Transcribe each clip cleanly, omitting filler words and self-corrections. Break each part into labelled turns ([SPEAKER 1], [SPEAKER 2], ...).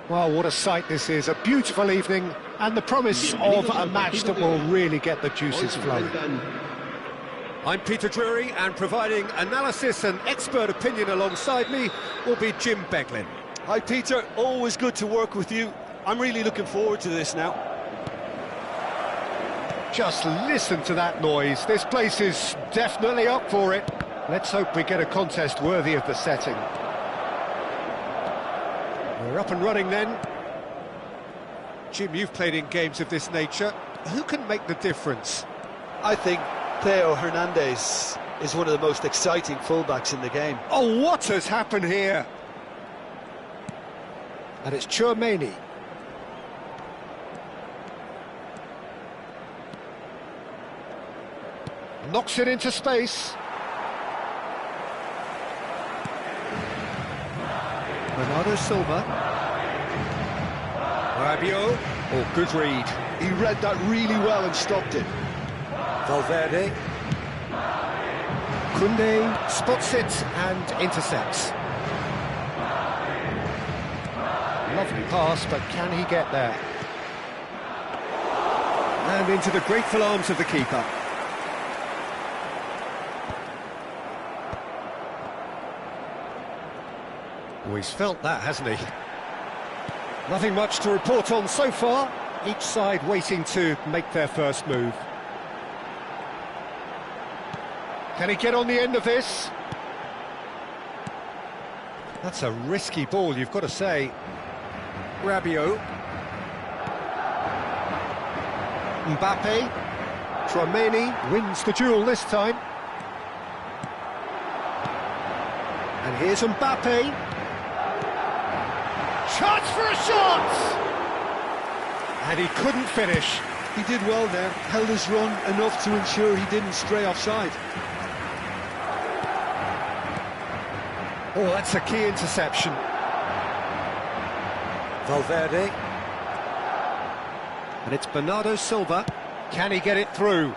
[SPEAKER 1] Well, what a sight this is, a beautiful evening, and the promise of a match that will really get the juices flowing.
[SPEAKER 2] I'm Peter Drury, and providing analysis and expert opinion alongside me will be Jim Beglin.
[SPEAKER 3] Hi Peter, always good to work with you. I'm really looking forward to this now.
[SPEAKER 1] Just listen to that noise, this place is definitely up for it. Let's hope we get a contest worthy of the setting.
[SPEAKER 2] We're up and running then. Jim, you've played in games of this nature. Who can make the difference?
[SPEAKER 3] I think Theo Hernandez is one of the most exciting fullbacks in the game.
[SPEAKER 1] Oh, what has happened here? And it's Yongmin. Knocks it into space.
[SPEAKER 2] Bernardo Silva. Rabiot.
[SPEAKER 1] Oh, good read.
[SPEAKER 3] He read that really well and stopped it.
[SPEAKER 2] Valverde.
[SPEAKER 1] Koundé spots it and intercepts. Lovely pass, but can he get there?
[SPEAKER 2] And into the grateful arms of the keeper.
[SPEAKER 1] Oh, he's felt that, hasn't he? Nothing much to report on so far. Each side waiting to make their first move. Can he get on the end of this? That's a risky ball, you've got to say.
[SPEAKER 2] Rabiot.
[SPEAKER 1] Mbappe. Yongmin wins the duel this time. And here's Mbappe. Chance for a shot! And he couldn't finish.
[SPEAKER 3] He did well there, held his run enough to ensure he didn't stray offside.
[SPEAKER 1] Oh, that's a key interception.
[SPEAKER 2] Valverde.
[SPEAKER 1] And it's Bernardo Silva. Can he get it through?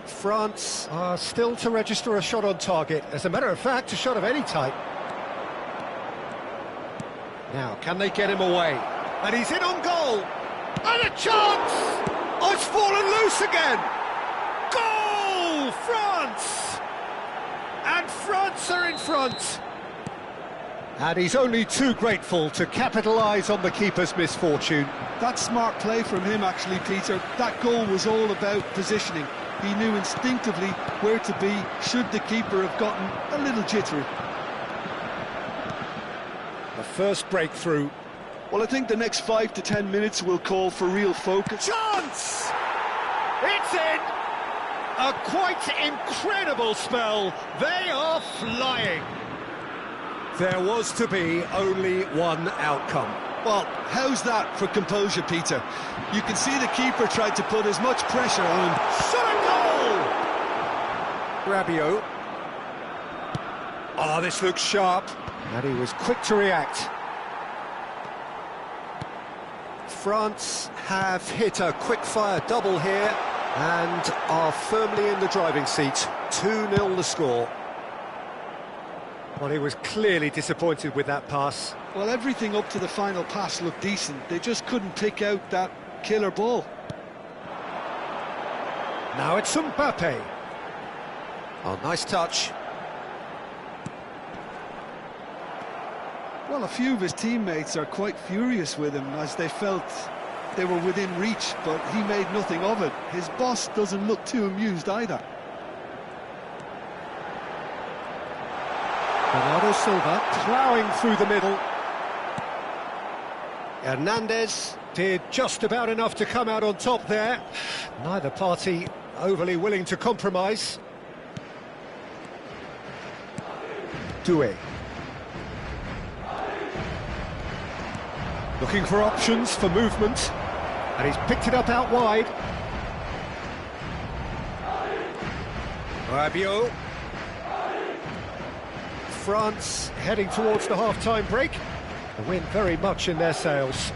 [SPEAKER 1] France are still to register a shot on target. As a matter of fact, a shot of any type. Now, can they get him away? And he's in on goal! And a chance! Oh, it's fallen loose again! Goal! France! And France are in front! And he's only too grateful to capitalise on the keeper's misfortune.
[SPEAKER 3] That's smart play from him, actually, Peter. That goal was all about positioning. He knew instinctively where to be should the keeper have gotten a little jittery.
[SPEAKER 1] The first breakthrough.
[SPEAKER 3] Well, I think the next 5 to 10 minutes will call for real focus.
[SPEAKER 1] Chance! It's in! A quite incredible spell. They are flying.
[SPEAKER 2] There was to be only one outcome.
[SPEAKER 3] Well, how's that for composure, Peter? You can see the keeper tried to put as much pressure on him.
[SPEAKER 1] Shot a goal!
[SPEAKER 2] Rabiot.
[SPEAKER 1] Oh, this looks sharp. And he was quick to react.
[SPEAKER 2] France have hit a quick-fire double here and are firmly in the driving seat. 2-0 the score.
[SPEAKER 1] Well, he was clearly disappointed with that pass.
[SPEAKER 3] Well, everything up to the final pass looked decent. They just couldn't pick out that killer ball.
[SPEAKER 1] Now it's Mbappe.
[SPEAKER 2] Oh, nice touch.
[SPEAKER 3] Well, a few of his teammates are quite furious with him as they felt they were within reach, but he made nothing of it. His boss doesn't look too amused either.
[SPEAKER 1] Bernardo Silva ploughing through the middle. Hernandez did just about enough to come out on top there. Neither party overly willing to compromise. Doué.
[SPEAKER 2] Looking for options for movement, and he's picked it up out wide. Rabiot. France heading towards the half-time break. The wind very much in their sails.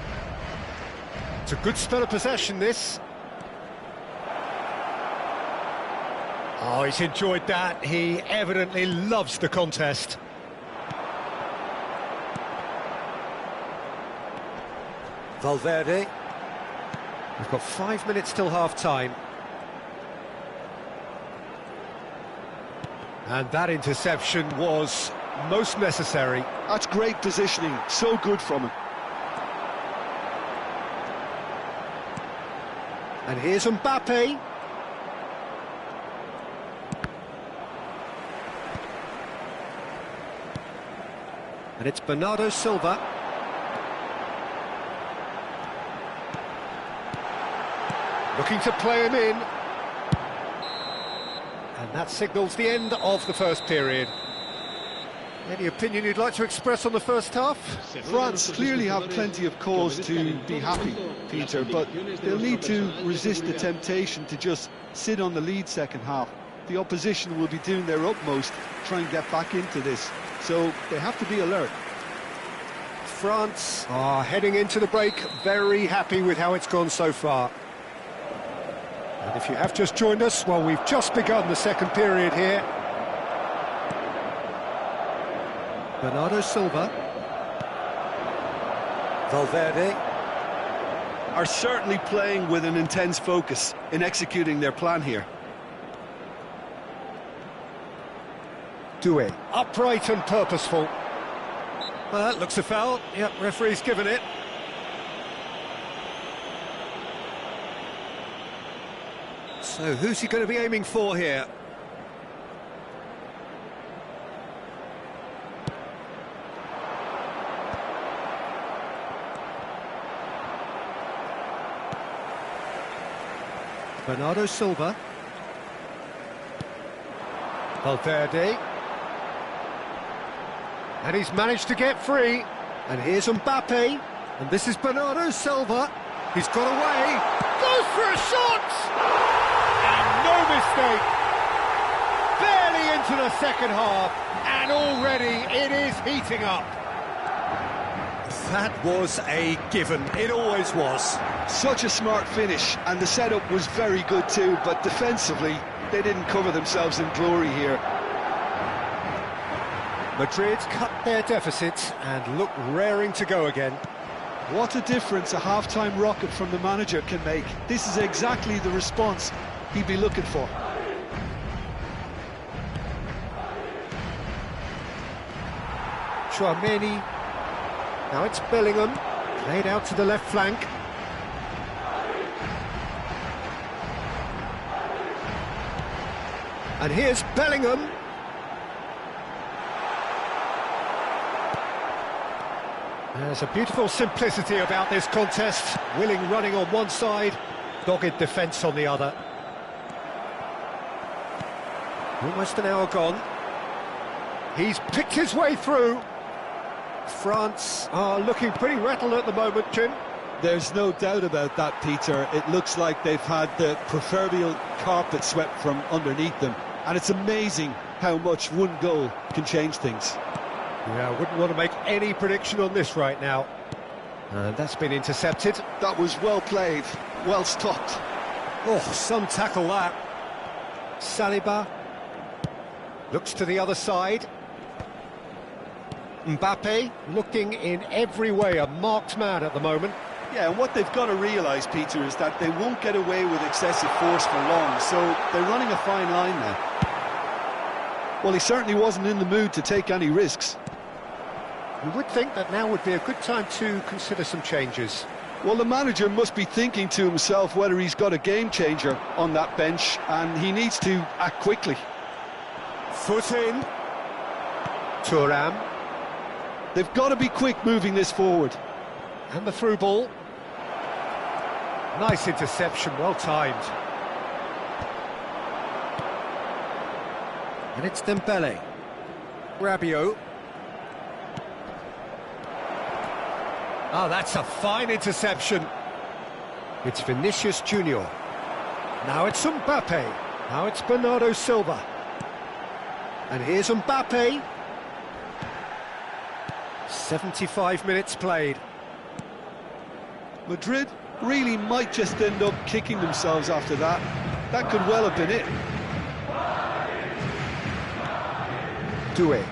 [SPEAKER 2] It's a good spell of possession, this. Oh, he's enjoyed that. He evidently loves the contest. Valverde. We've got 5 minutes till half-time. And that interception was most necessary.
[SPEAKER 3] That's great positioning, so good from him.
[SPEAKER 2] And here's Mbappe. And it's Bernardo Silva. Looking to play him in. And that signals the end of the first period. Any opinion you'd like to express on the first half?
[SPEAKER 3] France clearly have plenty of cause to be happy, Peter, but they'll need to resist the temptation to just sit on the lead second half. The opposition will be doing their utmost to try and get back into this, so they have to be alert.
[SPEAKER 2] France are heading into the break very happy with how it's gone so far. And if you have just joined us, well, we've just begun the second period here. Bernardo Silva. Valverde.
[SPEAKER 3] Are certainly playing with an intense focus in executing their plan here.
[SPEAKER 2] Doué. Upright and purposeful. Well, that looks a foul. Yep, referee's given it. So who's he going to be aiming for here? Bernardo Silva. Valverde. And he's managed to get free. And here's Mbappe. And this is Bernardo Silva. He's got away. Goes for a shot! And no mistake. Barely into the second half. And already it is heating up. That was a given. It always was.
[SPEAKER 3] Such a smart finish, and the setup was very good too, but defensively, they didn't cover themselves in glory here.
[SPEAKER 2] Madrid cut their deficit and look raring to go again.
[SPEAKER 3] What a difference a half-time rocket from the manager can make. This is exactly the response he'd be looking for.
[SPEAKER 2] Yongmin. Now it's Bellingham, played out to the left flank. And here's Bellingham. There's a beautiful simplicity about this contest. Willing running on one side, dogged defence on the other. Almost an hour gone. He's picked his way through. France are looking pretty rattled at the moment, Jim.
[SPEAKER 3] There's no doubt about that, Peter. It looks like they've had the proverbial carpet swept from underneath them. And it's amazing how much one goal can change things.
[SPEAKER 2] Yeah, I wouldn't want to make any prediction on this right now. And that's been intercepted.
[SPEAKER 3] That was well played, well stopped.
[SPEAKER 2] Oh, some tackle that. Saliba looks to the other side. Mbappe looking in every way a marked man at the moment.
[SPEAKER 3] Yeah, and what they've got to realise, Peter, is that they won't get away with excessive force for long, so they're running a fine line now. Well, he certainly wasn't in the mood to take any risks.
[SPEAKER 2] You would think that now would be a good time to consider some changes.
[SPEAKER 3] Well, the manager must be thinking to himself whether he's got a game changer on that bench, and he needs to act quickly.
[SPEAKER 2] Foot in. Thuram.
[SPEAKER 3] They've got to be quick moving this forward.
[SPEAKER 2] And the through ball. Nice interception, well timed. And it's Dembele. Rabiot. Oh, that's a fine interception. It's Vinicius Junior. Now it's Mbappe. Now it's Bernardo Silva. And here's Mbappe. 75 minutes played.
[SPEAKER 3] Madrid really might just end up kicking themselves after that. That could well have been it.
[SPEAKER 2] Doué.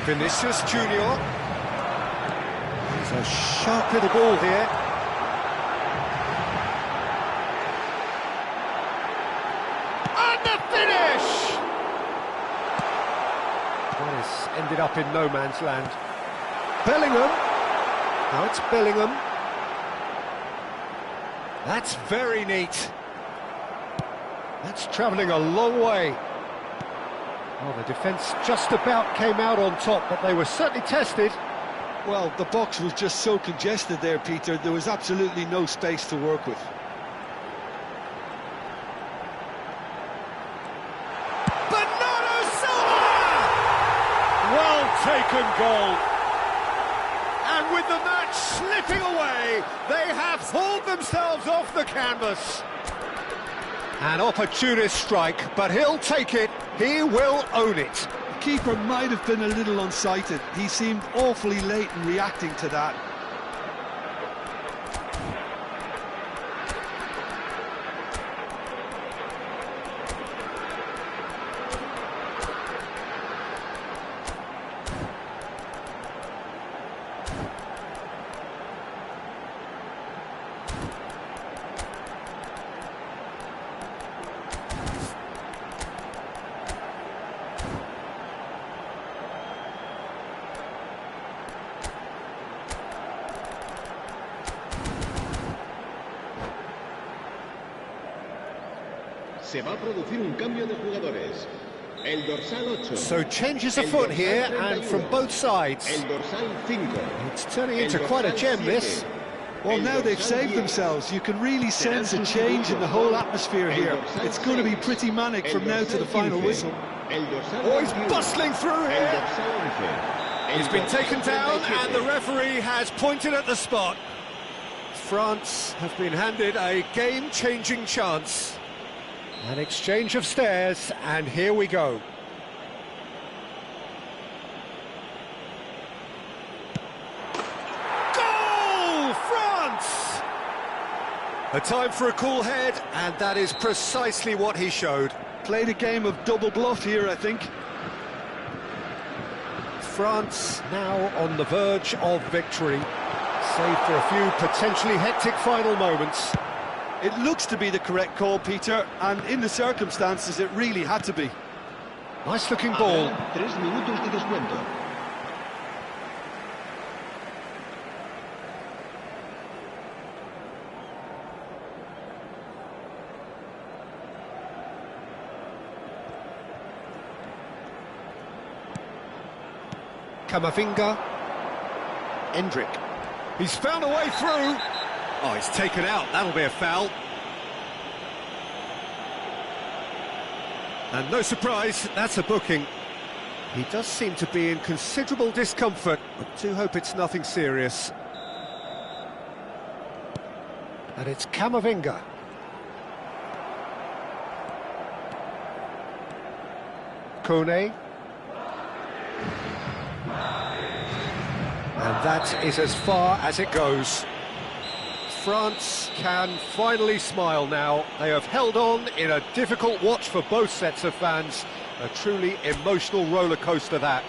[SPEAKER 2] Vinicius Junior. It's a sharp little ball here. And the finish! Well, it's ended up in no man's land. Bellingham. Now it's Bellingham. That's very neat. That's travelling a long way. Well, the defence just about came out on top, but they were certainly tested.
[SPEAKER 3] Well, the box was just so congested there, Peter. There was absolutely no space to work with.
[SPEAKER 2] Bernardo Silva! Well taken goal. And with the match slipping away, they have hauled themselves off the canvas. An opportunist strike, but he'll take it. He will own it.
[SPEAKER 3] The keeper might have been a little unsighted. He seemed awfully late in reacting to that.
[SPEAKER 4] Se va a producir un cambio de jugadores. El dorsal 8.
[SPEAKER 2] So changes afoot here, and from both sides.
[SPEAKER 4] El dorsal 5.
[SPEAKER 2] It's turning into quite a gem, this.
[SPEAKER 3] Well, now they've saved themselves. You can really sense a change in the whole atmosphere here. It's going to be pretty manic from now to the final whistle.
[SPEAKER 2] Oh, he's bustling through here. He's been taken down, and the referee has pointed at the spot. France have been handed a game-changing chance. An exchange of stares, and here we go. Goal, France! A time for a cool head, and that is precisely what he showed.
[SPEAKER 3] Played a game of double bluff here, I think.
[SPEAKER 2] France now on the verge of victory, save for a few potentially hectic final moments.
[SPEAKER 3] It looks to be the correct call, Peter, and in the circumstances it really had to be.
[SPEAKER 2] Nice looking ball.
[SPEAKER 4] 3 minutos de descuento.
[SPEAKER 2] Camavinga. Endrick. He's found a way through. Oh, he's taken out. That'll be a foul. And no surprise, that's a booking. He does seem to be in considerable discomfort. I do hope it's nothing serious. And it's Camavinga. Kone. And that is as far as it goes. France can finally smile now. They have held on in a difficult watch for both sets of fans. A truly emotional roller coaster, that.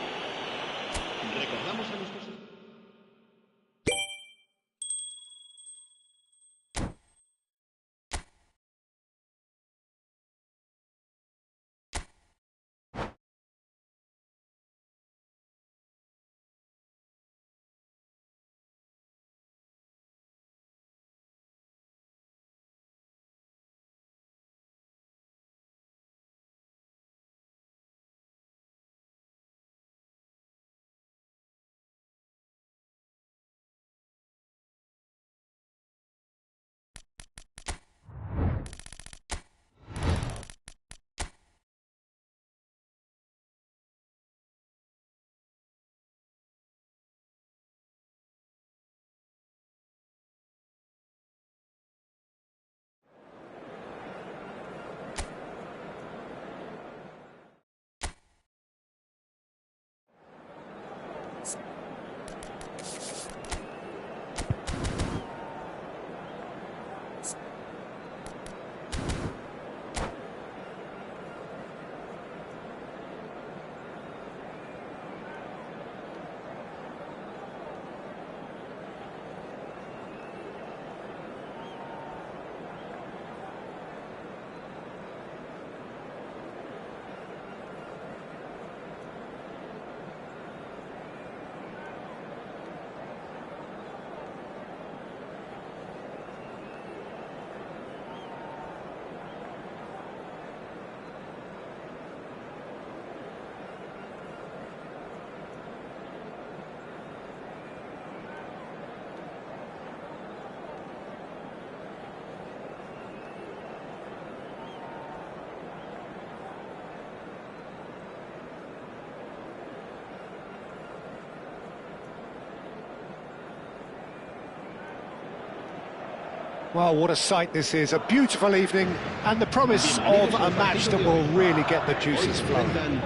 [SPEAKER 2] Well, what a sight this is, a beautiful evening, and the promise of a match that will really get the juices flowing.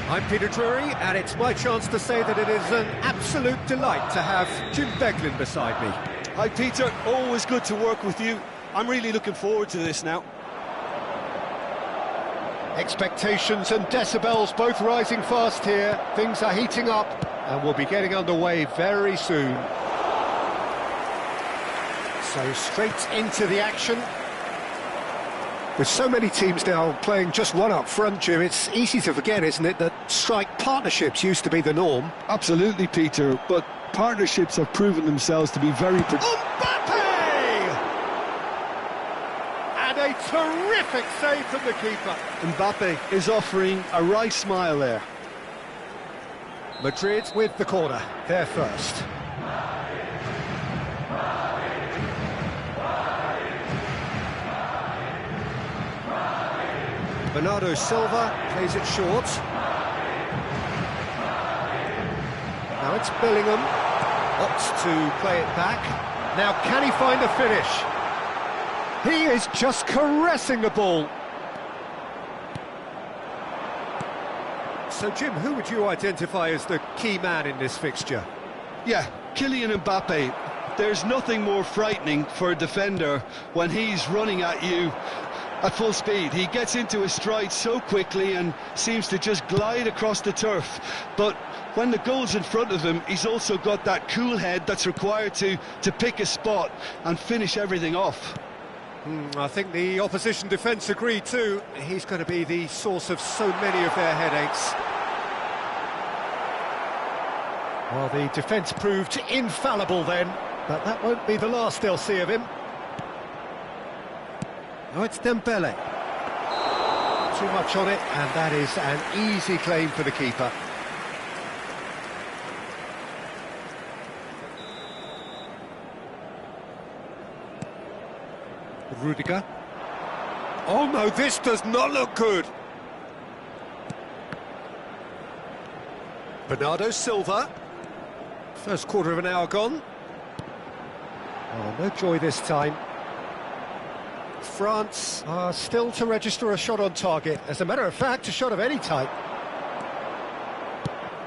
[SPEAKER 2] I'm Peter Drury, and it's my chance to say that it is an absolute delight to have Jim Beglin beside me.
[SPEAKER 3] Hi Peter, always good to work with you. I'm really looking forward to this now.
[SPEAKER 2] Expectations and decibels both rising fast here. Things are heating up, and we'll be getting underway very soon. So straight into the action. With so many teams now playing just one up front, Jim, it's easy to forget, isn't it, that strike partnerships used to be the norm.
[SPEAKER 3] Absolutely, Peter, but partnerships have proven themselves to be very...
[SPEAKER 2] Mbappe! And a terrific save from the keeper.
[SPEAKER 3] Mbappe is offering a wry smile there.
[SPEAKER 2] Madrid with the corner, they're first. Bernardo Silva plays it short. Now it's Bellingham. Opts to play it back. Now can he find a finish? He is just caressing the ball. So Jim, who would you identify as the key man in this fixture?
[SPEAKER 3] Yeah, Kylian Mbappe. There's nothing more frightening for a defender when he's running at you at full speed. He gets into his stride so quickly and seems to just glide across the turf. But when the goal's in front of him, he's also got that cool head that's required to pick a spot and finish everything off.
[SPEAKER 2] I think the opposition defence agree too. He's going to be the source of so many of their headaches. Well, the defence proved infallible then, but that won't be the last they'll see of him. Oh, it's Dembele. Too much on it, and that is an easy claim for the keeper. Rudiger. Oh no, this does not look good. Bernardo Silva. First quarter of an hour gone. Oh, no joy this time. France are still to register a shot on target. As a matter of fact, a shot of any type.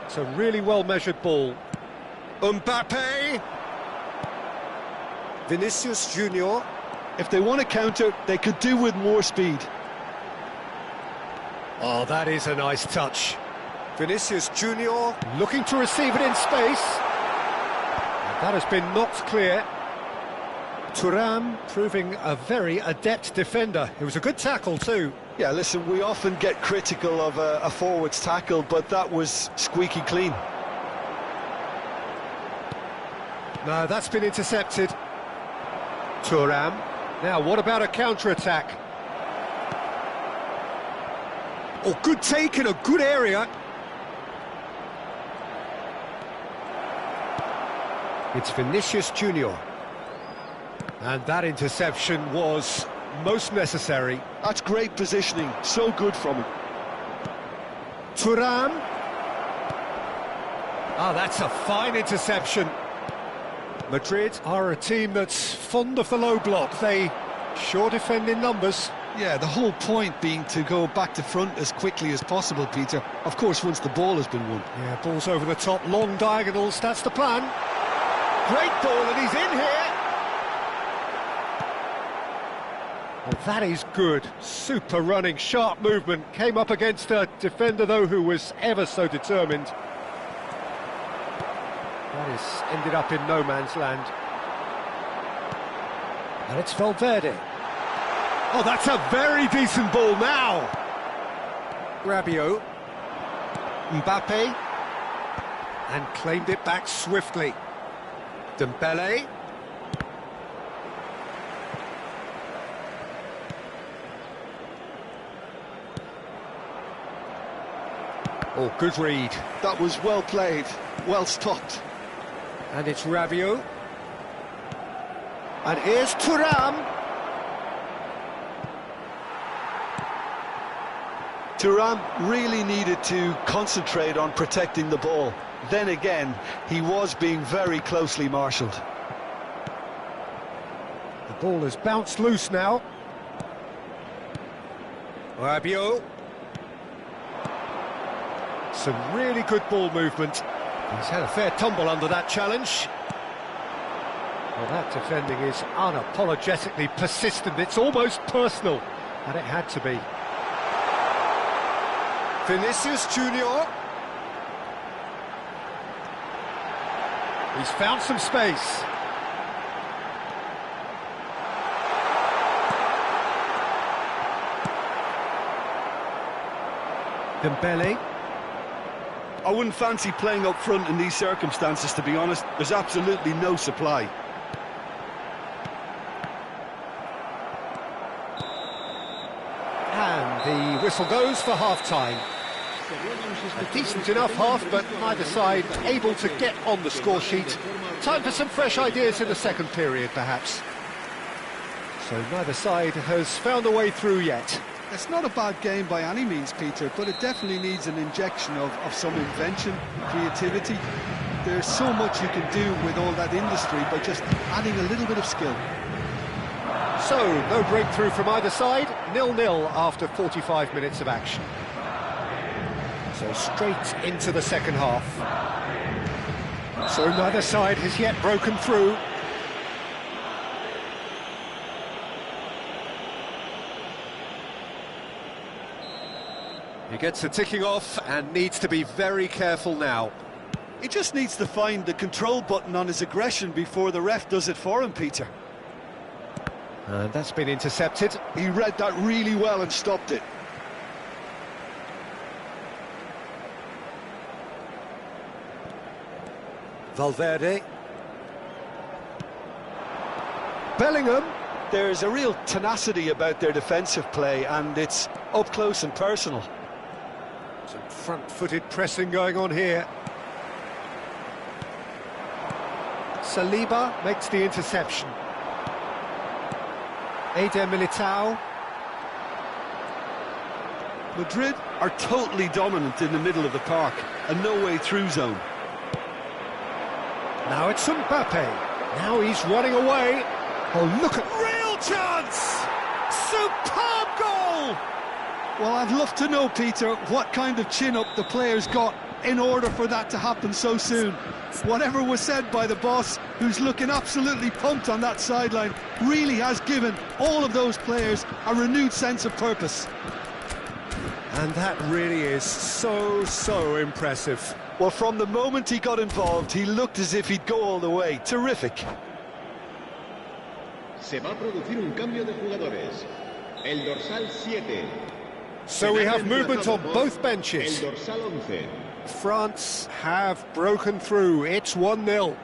[SPEAKER 2] It's a really well-measured ball. Mbappe! Vinicius Junior.
[SPEAKER 3] If they want to counter, they could do with more speed.
[SPEAKER 2] Oh, that is a nice touch. Vinicius Junior looking to receive it in space. And that has been knocked clear. Thuram proving a very adept defender. It was a good tackle too.
[SPEAKER 3] Yeah, listen, we often get critical of a forward's tackle, but that was squeaky clean.
[SPEAKER 2] No, that's been intercepted. Thuram. Now, what about a counter-attack? Oh, good take in a good area. It's Vinicius Junior. And that interception was most necessary.
[SPEAKER 3] That's great positioning, so good from him.
[SPEAKER 2] Thuram. Ah, that's a fine interception. Madrid are a team that's fond of the low block. They sure defend in numbers.
[SPEAKER 3] Yeah, the whole point being to go back to front as quickly as possible, Peter. Of course, once the ball has been won.
[SPEAKER 2] Yeah, balls over the top, long diagonals, that's the plan. Great ball, and he's in here. Well, that is good. Super running, sharp movement. Came up against a defender, though, who was ever so determined. That is ended up in no man's land. And it's Valverde. Oh, that's a very decent ball now. Rabiot. Mbappe. And claimed it back swiftly. Dembele. Oh, good read.
[SPEAKER 3] That was well played, well stopped.
[SPEAKER 2] And it's Rabiot. And here's Thuram.
[SPEAKER 3] Thuram really needed to concentrate on protecting the ball. Then again, he was being very closely marshalled.
[SPEAKER 2] Ball has bounced loose now. Rabiot. Some really good ball movement. He's had a fair tumble under that challenge. Well, that defending is unapologetically persistent. It's almost personal, and it had to be. Vinicius Junior. He's found some space. Dembele.
[SPEAKER 3] I wouldn't fancy playing up front in these circumstances, to be honest. There's absolutely no supply.
[SPEAKER 2] And the whistle goes for half-time. A decent enough half, but neither side able to get on the score sheet. Time for some fresh ideas in the second period, perhaps. So neither side has found a way through yet.
[SPEAKER 3] It's not a bad game by any means, Peter, but it definitely needs an injection of some invention, creativity. There's so much you can do with all that industry by just adding a little bit of skill.
[SPEAKER 2] So, no breakthrough from either side, 0-0 after 45 minutes of action. So straight into the second half. So neither side has yet broken through. He gets the ticking off and needs to be very careful now.
[SPEAKER 3] He just needs to find the control button on his aggression before the ref does it for him, Peter.
[SPEAKER 2] And that's been intercepted.
[SPEAKER 3] He read that really well and stopped it.
[SPEAKER 2] Valverde. Bellingham.
[SPEAKER 3] There's a real tenacity about their defensive play, and it's up close and personal.
[SPEAKER 2] Some front-footed pressing going on here. Saliba makes the interception. Eder Militao.
[SPEAKER 3] Madrid are totally dominant in the middle of the park, a no-way-through zone.
[SPEAKER 2] Now it's Mbappe. Now he's running away. Oh, look at...
[SPEAKER 1] Real chance! Superb goal!
[SPEAKER 3] Well, I'd love to know, Peter, what kind of chin-up the players got in order for that to happen so soon. Whatever was said by the boss, who's looking absolutely pumped on that sideline, really has given all of those players a renewed sense of purpose.
[SPEAKER 2] And that really is so impressive.
[SPEAKER 3] Well, from the moment he got involved, he looked as if he'd go all the way. Terrific.
[SPEAKER 4] Se va a producir un cambio de jugadores. El dorsal 7.
[SPEAKER 2] So we have movement on both benches.
[SPEAKER 4] El dorsal 11.
[SPEAKER 2] France have broken through. It's 1-0.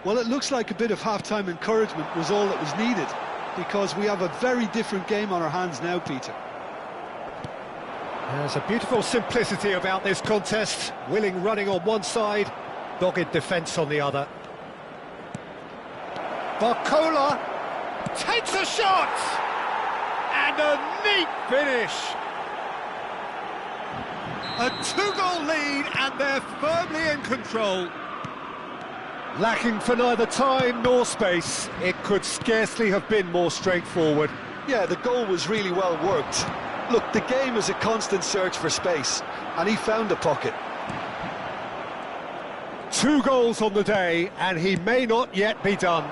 [SPEAKER 3] Well, it looks like a bit of half-time encouragement was all that was needed, because we have a very different game on our hands now, Peter.
[SPEAKER 2] There's a beautiful simplicity about this contest. Willing running on one side, dogged defence on the other. Barcola takes a shot! And a neat finish! A two-goal lead, and they're firmly in control. Lacking for neither time nor space, it could scarcely have been more straightforward.
[SPEAKER 3] Yeah, the goal was really well worked. Look, the game is a constant search for space, and he found a pocket.
[SPEAKER 2] 2 goals on the day, and he may not yet be done.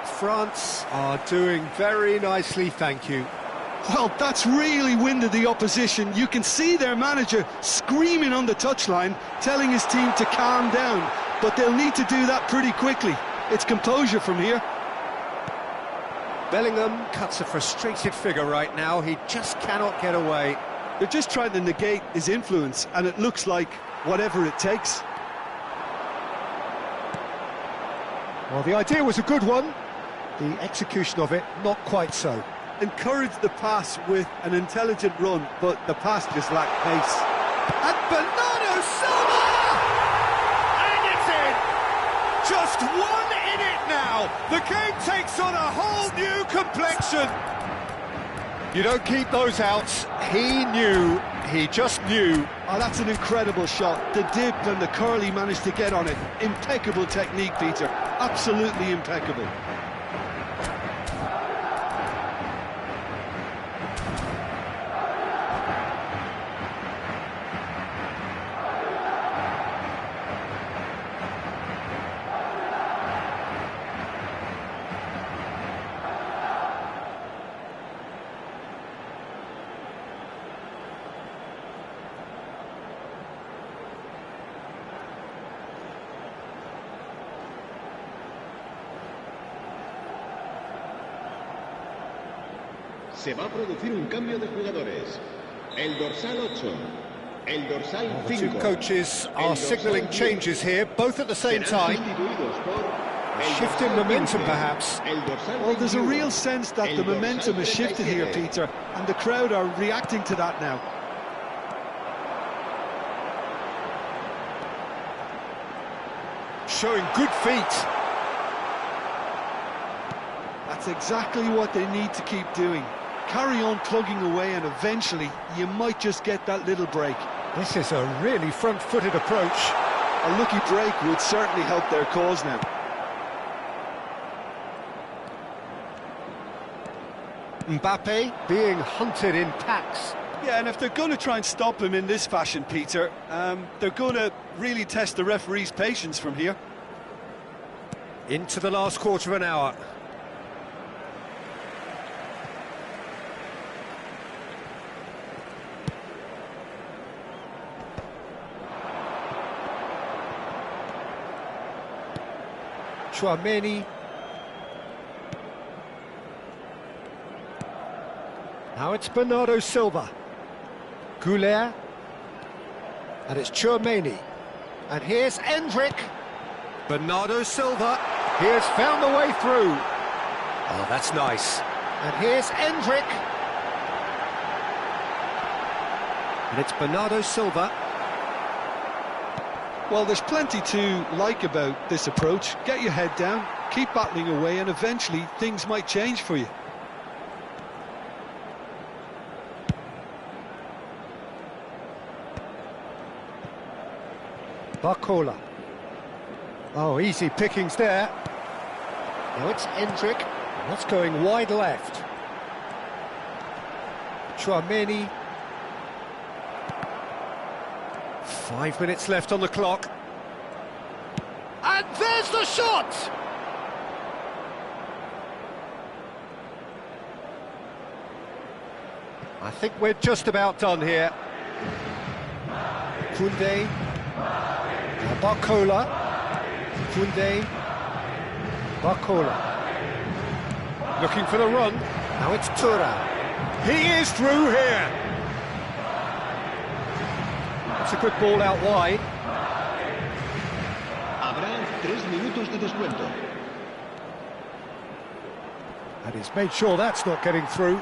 [SPEAKER 2] France are doing very nicely, thank you.
[SPEAKER 3] Well, that's really winded the opposition. You can see their manager screaming on the touchline, telling his team to calm down, but they'll need to do that pretty quickly. It's composure from here.
[SPEAKER 2] Bellingham cuts a frustrated figure right now. He just cannot get away.
[SPEAKER 3] They're just trying to negate his influence, and it looks like whatever it takes.
[SPEAKER 2] Well, the idea was a good one. The execution of it, not quite so.
[SPEAKER 3] Encouraged the pass with an intelligent run, but the pass just lacked pace.
[SPEAKER 1] And Bernardo Silva! And it's in! Just 1 in it now! The game takes on a whole new complexion!
[SPEAKER 2] You don't keep those outs. He knew, he just knew.
[SPEAKER 3] Oh, that's an incredible shot. The dip and the curl he managed to get on it. Impeccable technique, Peter. Absolutely impeccable.
[SPEAKER 4] Se va a producir un cambio de jugadores. El dorsal 8, el dorsal
[SPEAKER 2] The
[SPEAKER 4] 5.
[SPEAKER 2] two coaches are signalling changes here, both at the same time. Shifting momentum, perhaps.
[SPEAKER 3] Well, there's a real sense that the momentum has shifted here, Peter, and the crowd are reacting to that now.
[SPEAKER 2] Showing good feet.
[SPEAKER 3] That's exactly what they need to keep doing. Carry on plugging away, and eventually you might just get that little break.
[SPEAKER 2] This is a really front-footed approach.
[SPEAKER 3] A lucky break would certainly help their cause now.
[SPEAKER 2] Mbappe being hunted in packs.
[SPEAKER 3] Yeah, and if they're going to try and stop him in this fashion, Peter, they're going to really test the referee's patience from here.
[SPEAKER 2] Into the last quarter of an hour. Yongmin. Now it's Bernardo Silva. Goulet. And it's Yongmin. And here's Endrick. Bernardo Silva. He has found the way through. Oh, that's nice. And here's Endrick. And it's Bernardo Silva.
[SPEAKER 3] Well, there's plenty to like about this approach. Get your head down, keep battling away, and eventually things might change for you.
[SPEAKER 2] Barcola. Oh, easy pickings there. Now it's Endrick. That's going wide left. Yongmin. 5 minutes left on the clock. And there's the shot! I think we're just about done here. Koundé. Barcola. Koundé. Barcola. Looking for the run. Now it's Thuram. He is through here. It's a good ball out wide.
[SPEAKER 4] Habrá 3 minutos de descuento.
[SPEAKER 2] And he's made sure that's not getting through.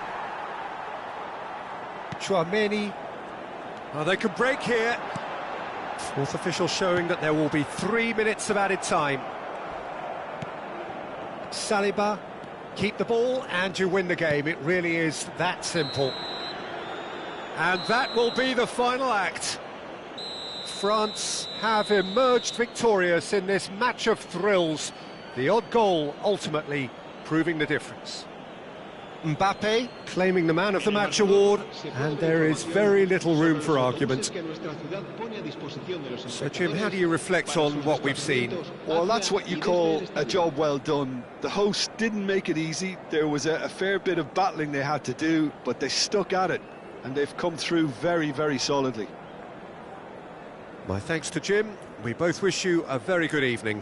[SPEAKER 2] Yongmin. Oh, they could break here. Fourth official showing that there will be 3 minutes of added time. Saliba, keep the ball and you win the game. It really is that simple. And that will be the final act. France have emerged victorious in this match of thrills. The odd goal ultimately proving the difference. Mbappe claiming the Man of the Match award, and there is very little room for argument. So, Jim, how do you reflect on what we've seen?
[SPEAKER 3] Well, that's what you call a job well done. The hosts didn't make it easy. There was a fair bit of battling they had to do, but they stuck at it, and they've come through very, very solidly.
[SPEAKER 2] My thanks to Jim. We both wish you a very good evening.